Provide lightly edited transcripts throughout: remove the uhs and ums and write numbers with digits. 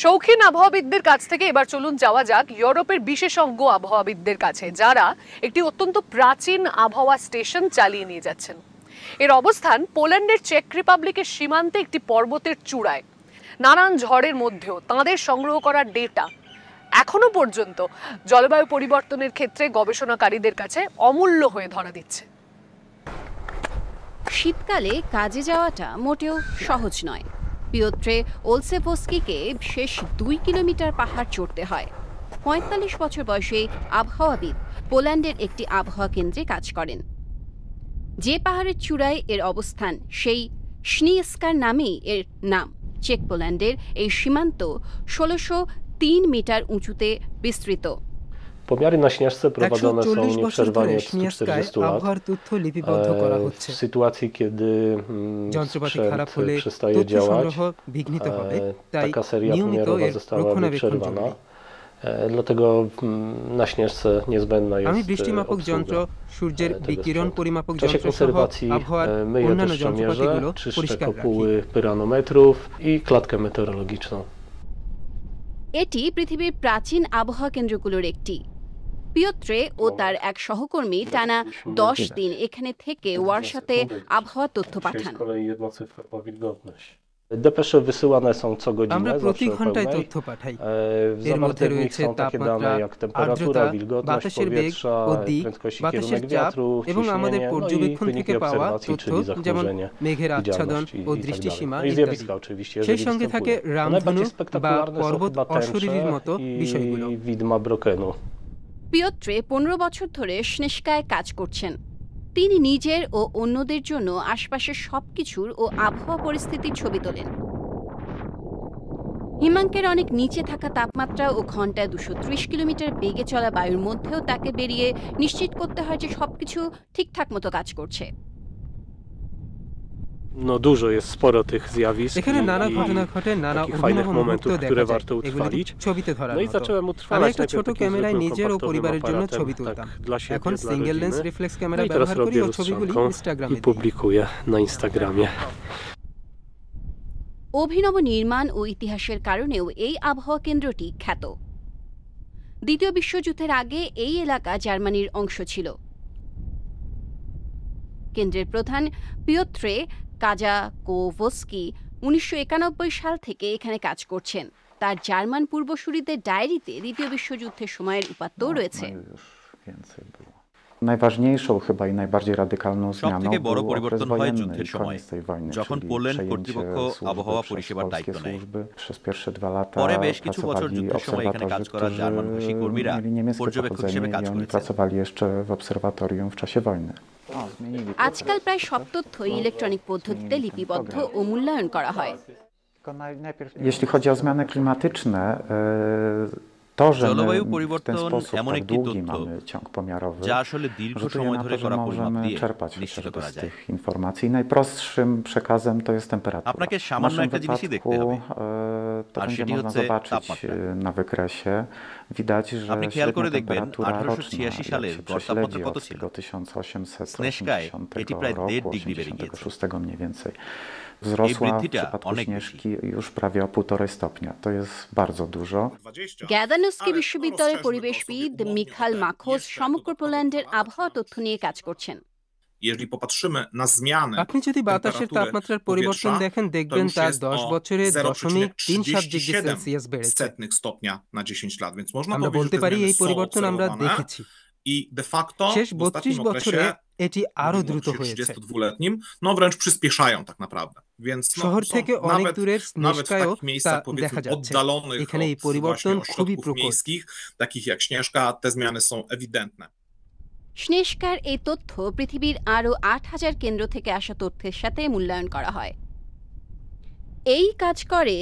শৌখিন আবহাওয়াবিদদের কাছ থেকে এবার চলুন যাওয়া যাক ইউরোপের বিশেষজ্ঞ আবহাওয়াবিদদের কাছে, যারা একটি অত্যন্ত প্রাচীন আবহাওয়া স্টেশন চালিয়ে নিয়ে যাচ্ছেন। এর অবস্থান পোল্যান্ডের চেক রিপাবলিকের সীমান্তে একটি পর্বতের চূড়ায়। নানান ঝড়ের মধ্যেও তাঁদের সংগ্রহ করা ডেটা এখনো পর্যন্ত জলবায়ু পরিবর্তনের ক্ষেত্রে গবেষণাকারীদের কাছে অমূল্য হয়ে ধরা দিচ্ছে। শীতকালে কাজে যাওয়াটা মোটেও সহজ নয়। পিওত্রে ওলসেভস্কিকে শেষ 2 কিলোমিটার পাহাড় চড়তে হয়। 45 বছর বয়সে আবহাওয়াবিদ পোল্যান্ডের একটি আবহাওয়া কেন্দ্রে কাজ করেন। যে পাহাড়ের চূড়ায় এর অবস্থান, সেই স্নিয়েস্কার নামেই এর নাম। চেক পোল্যান্ডের এই সীমান্ত 1603 মিটার উঁচুতে বিস্তৃত। Pomiary na Śnieżce prowadzone są nieprzerwanie od 140 lat. W sytuacji, kiedy sprzęt przestaje działać, taka seria pomiarowa została przerwana. Dlatego na Śnieżce niezbędna jest obsługa tego. W czasie konserwacji myję deszczomierze, czyszczę kopuły pyranometrów i klatkę meteorologiczną. এটি পৃথিবীর প্রাচীন আবহাওয়া কেন্দ্রগুলোর একটি। পিওত্রে ও তার এক সহকর্মী টানা 10 দিন এখানে থেকে ওয়ারশাতে আবহাওয়া তথ্য পাঠান। Depesze wysyłane są co godzinę, আমরা প্রতি ঘন্টায় তথ্য পাঠাই। এর মধ্যে রয়েছে তাপমাত্রা, আর্দ্রতা, বাতাসের বেগ ও দিক, বাতাসের চাপ এবং আমাদের পর্যবেক্ষণ থেকে পাওয়া তথ্য, যেমন মেঘের আচ্ছাদন ও দৃষ্টিসীমা ইত্যাদি। সেই সঙ্গে থাকে রামধনু বা পর্বত অশরীরীর মতো বিষয়গুলো। পিওত্রে 15 বছর ধরে স্নেস্কায় কাজ করছেন। তিনি নিজের ও অন্যদের জন্য আশপাশের সবকিছুর ও আবহাওয়া পরিস্থিতির ছবি তোলেন। হিমাঙ্কের অনেক নিচে থাকা তাপমাত্রা ও ঘন্টায় 230 কিলোমিটার বেগে চলা বায়ুর মধ্যেও তাকে বেরিয়ে নিশ্চিত করতে হয় যে সবকিছু ঠিকঠাক মতো কাজ করছে। No dużo jest sporo tych zjawisk. এখানে নানা ঘটনা ঘটে, নানা অভিনব মুহূর্ত দেখা যায়। এগুলি ছবিতে ধরার মতো। আমি একটা ছোট ক্যামেরায় নিজের ও পরিবারের জন্য ছবি তুলতাম। এখন সিঙ্গেল লেন্স রিফ্লেক্স ক্যামেরা ব্যবহার করি ও ছবিগুলি ইনস্টাগ্রামে publikuję na Instagramie. অভিনব নির্মাণ ও ইতিহাসের কারণেও এই আবহাওয়া কেন্দ্রটি খ্যাত। দ্বিতীয় বিশ্বযুদ্ধের আগে এই এলাকা জার্মানির অংশ ছিল। কেন্দ্রের প্রধান পিওত্রে কাজাকোভস্কি 1991 সাল থেকে এখানে কাজ করছেন। তার জার্মান পূর্বসূরিদের ডায়েরিতে দ্বিতীয় বিশ্বযুদ্ধের সময়ের উপাত্তও রয়েছে। Najważniejszą chyba i najbardziej radykalną zmianą সবথেকে বড় był পরিবর্তন okres হয় wojenny, যুদ্ধের সময়, koniec tej wojny, যখন czyli পোল্যান্ড przejęcie কর্তৃপক্ষ służby আবহাওয়া przez পরিষেবার polskie দায়িত্ব নেয়। służby. Przez pierwsze 2 lata পরে বেশ কিছু বছর pracowali যুদ্ধের সময় এখানে কাজ obserwatorzy, করা którzy জার্মানভাষী কর্মীরা mieli niemieckie পর্যবেক্ষক হিসেবে pochodzenie কাজ i oni করেছেন। pracowali jeszcze w obserwatorium w czasie wojny. আজকাল প্রায় সব তথ্যই ইলেকট্রনিক পদ্ধতিতে লিপিবদ্ধ ও মূল্যায়ন করা হয়। Jeśli chodzi o zmiany klimatyczne, to, że জলবায়ু my w ten পরিবর্তন sposób এমন tak একটি długi তথ্য mamy ciąg pomiarowy, যা আসলে দীর্ঘ rzutuje সময় na ধরে to, że করা পরিমাপ możemy দিয়ে czerpać নিশ্চিত chociażby করা z যায়। tych informacji. Najprostszym przekazem to jest temperatura. আপনাকে W সামান্য naszym একটা জিনিসই দেখতে wypadku হবে, to আর będzie সেটি można হচ্ছে zobaczyć তাপমাত্রা। na wykresie. Widać, że আপনি খেয়াল করে średnia দেখবেন temperatura roczna, 1886 jak সালের się গড় তাপমাত্রা prześledzi কত od ছিল। tego 1880 স্নেস্কায় এটি প্রায় 1.5 roku, ডিগ্রি বেড়ে গিয়েছে। 86 mniej więcej. Wzrosła w বৃদ্ধিটা przypadku অনেক বেশি। Śnieżki już prawie o 1,5 stopnia. To jest bardzo dużo. গ্যাদানস্কি বিশ্ববিদ্যালয়ের পরিবেশবিদ মিখাল মাখোস সমগ্র পোল্যান্ডের আবহাওয়া তথ্য নিয়ে কাজ করছেন। আপনি যদি বাতাসের তাপমাত্রার পরিবর্তন দেখেন, দেখবেন তা 10 বছরে 0.37 ডিগ্রি সেলসিয়াস বেড়েছে। আমরা বলতে পারি এই পরিবর্তন আমরা দেখেছি। শেষ 32 বছরে এটি আরো দ্রুত হয়েছে। শহর থেকে অনেক দূরের স্নেস্কায়ও তা দেখা যাচ্ছে। এখানে এই পরিবর্তন খুবই প্রকট। স্নেস্কার এই তথ্য পৃথিবীর আরও 8000 কেন্দ্র থেকে আসা তথ্যের সাথে মূল্যায়ন করা হয়। এই কাজ করে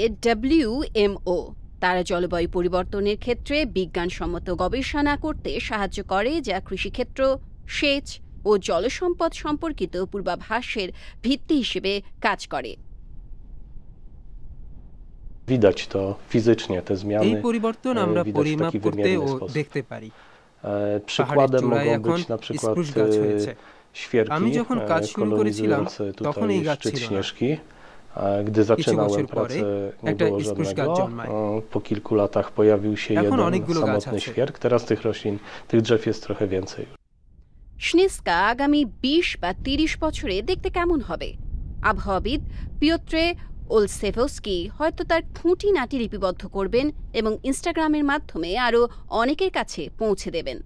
WMO। তারা জলবায়ু পরিবর্তনের ক্ষেত্রে বিজ্ঞানসম্মত গবেষণা করতে সাহায্য করে, যা কৃষিক্ষেত্র, সেচ ও জলসম্পদ সম্পর্কিত পূর্বাভাসের ভিত্তি হিসেবে কাজ করে। Widać to fizycznie, te zmiany. এই পরিবর্তন আমরা পরিমাপ করতে ও দেখতে পারি। Przykładem mogą być na przykład świerki আমি যখন কাজ শুরু করেছিলাম kolonizujące তখন এই tutaj গাছ szczyt ছিল না। Śnieżki, Gdy zaczynałem pracę, nie było żadnego. Po kilku latach pojawił się jeden samotny świerk. Teraz tych roślin, tych drzew jest trochę więcej. স্নেস্কা আগামী 20 বা 30 বছরে দেখতে কেমন হবে? আবহাওয়াবিদ পিওত্রে ওলসেভস্কি হয়তো তার খুঁটিনাটি লিপিবদ্ধ করবেন এবং ইনস্টাগ্রামের মাধ্যমে আরও অনেকের কাছে পৌঁছে দেবেন।